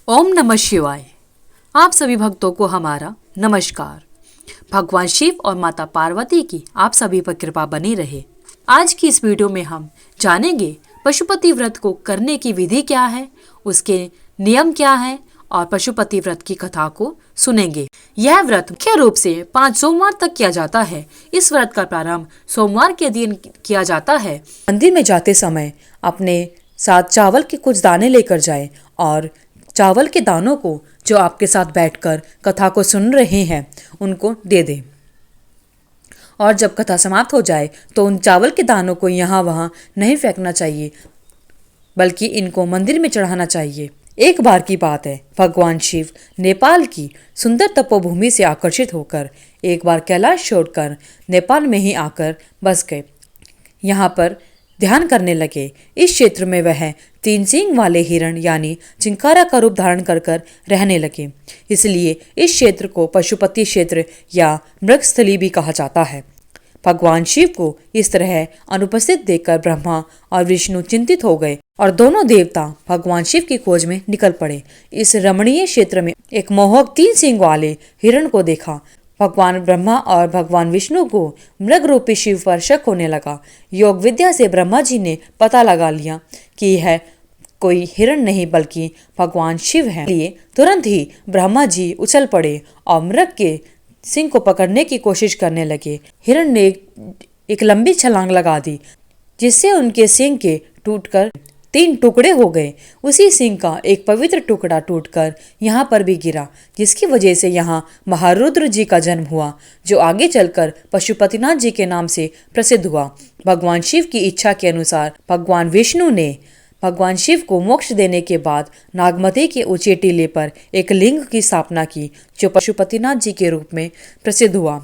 ओम नमः शिवाय। आप सभी भक्तों को हमारा नमस्कार। भगवान शिव और माता पार्वती की आप सभी पर कृपा बनी रहे। आज की इस वीडियो में हम जानेंगे पशुपति व्रत को करने की विधि क्या है, उसके नियम क्या है और पशुपति व्रत की कथा को सुनेंगे। यह व्रत मुख्य रूप से 5 सोमवार तक किया जाता है। इस व्रत का प्रारंभ सोमवार के दिन किया जाता है। मंदिर में जाते समय अपने साथ चावल के कुछ दाने लेकर जाएं और चावल के दानों को जो आपके साथ बैठकर कथा को सुन रहे हैं उनको दे दें। और जब कथा समाप्त हो जाए तो उन चावल के दानों को यहाँ वहाँ नहीं फेंकना चाहिए, बल्कि इनको मंदिर में चढ़ाना चाहिए। एक बार की बात है, भगवान शिव नेपाल की सुंदर तपोभूमि से आकर्षित होकर एक बार कैलाश छोड़कर नेपाल में ही आकर बस गए। यहाँ पर ध्यान करने लगे। इस क्षेत्र में वह 3 सींग वाले हिरण यानी चिंकारा का रूप धारण कर रहने लगे। इसलिए इस क्षेत्र को पशुपति क्षेत्र या मृगस्थली भी कहा जाता है। भगवान शिव को इस तरह अनुपस्थित देखकर ब्रह्मा और विष्णु चिंतित हो गए और दोनों देवता भगवान शिव की खोज में निकल पड़े। इस रमणीय क्षेत्र में एक मोहक 3 सींग वाले हिरण को देखा। भगवान ब्रह्मा और भगवान विष्णु को मृग रूपी शिव पर शक होने लगा। योग विद्या से ब्रह्मा जी ने पता लगा लिया कि यह कोई हिरण नहीं बल्कि भगवान शिव हैं। इसलिए तुरंत ही ब्रह्मा जी उछल पड़े और मृग के सिंह को पकड़ने की कोशिश करने लगे। हिरण ने एक लंबी छलांग लगा दी, जिससे उनके सिंह के टूटकर 3 टुकड़े हो गए। उसी सिंह का एक पवित्र टुकड़ा टूटकर यहाँ पर भी गिरा, जिसकी वजह से यहाँ महारुद्र जी का जन्म हुआ, जो आगे चलकर पशुपतिनाथ जी के नाम से प्रसिद्ध हुआ। भगवान शिव की इच्छा के अनुसार भगवान विष्णु ने भगवान शिव को मोक्ष देने के बाद नागमती के ऊंचे टीले पर एक लिंग की स्थापना की, जो पशुपतिनाथ जी के रूप में प्रसिद्ध हुआ।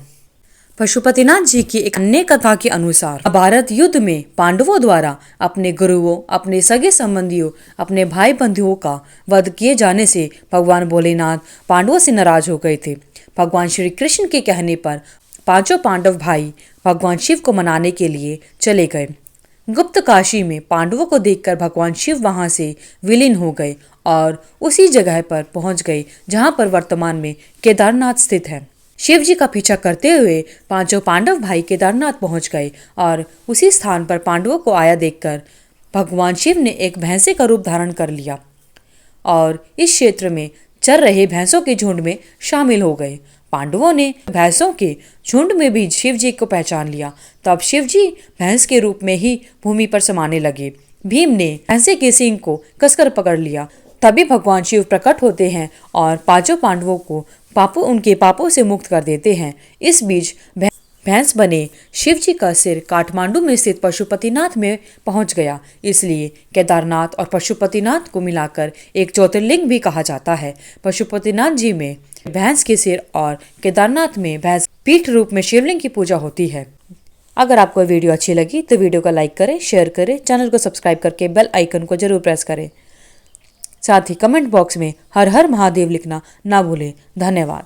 पशुपतिनाथ जी की एक अन्य कथा के अनुसार महाभारत युद्ध में पांडवों द्वारा अपने गुरुओं, अपने सगे संबंधियों, अपने भाई बंधुओं का वध किए जाने से भगवान भोलेनाथ पांडवों से नाराज हो गए थे। भगवान श्री कृष्ण के कहने पर 5 पांडव भाई भगवान शिव को मनाने के लिए चले गए। गुप्त काशी में पांडवों को देखकर भगवान शिव वहां से विलीन हो गए और उसी जगह पर पहुंच गए जहां पर वर्तमान में केदारनाथ स्थित है। शिव जी का पीछा करते हुए 5 पांडव भाई केदारनाथ पहुंच गए और उसी स्थान पर पांडवों को आया देखकर भगवान शिव ने एक भैंसे का रूप धारण कर लिया और इस क्षेत्र में चर रहे भैंसों के झुंड में शामिल हो गए। पांडवों ने भैंसों के झुंड में भी शिव जी को पहचान लिया। तब शिव जी भैंस के रूप में ही भूमि पर समाने लगे। भीम ने भैंसे के सींग को कसकर पकड़ लिया। तभी भगवान शिव प्रकट होते हैं और 5 पांडवों को उनके पापों से मुक्त कर देते हैं। इस बीच भैंस बने शिव जी का सिर काठमांडू में स्थित पशुपतिनाथ में पहुंच गया। इसलिए केदारनाथ और पशुपतिनाथ को मिलाकर एक ज्योतिर्लिंग भी कहा जाता है। पशुपतिनाथ जी में भैंस के सिर और केदारनाथ में भैंस पीठ रूप में शिवलिंग की पूजा होती है। अगर आपको वीडियो अच्छी लगी तो वीडियो को लाइक करें, शेयर करें, चैनल को सब्सक्राइब करके बेल आइकन को जरूर प्रेस करें। साथ ही कमेंट बॉक्स में हर हर महादेव लिखना ना भूलें। धन्यवाद।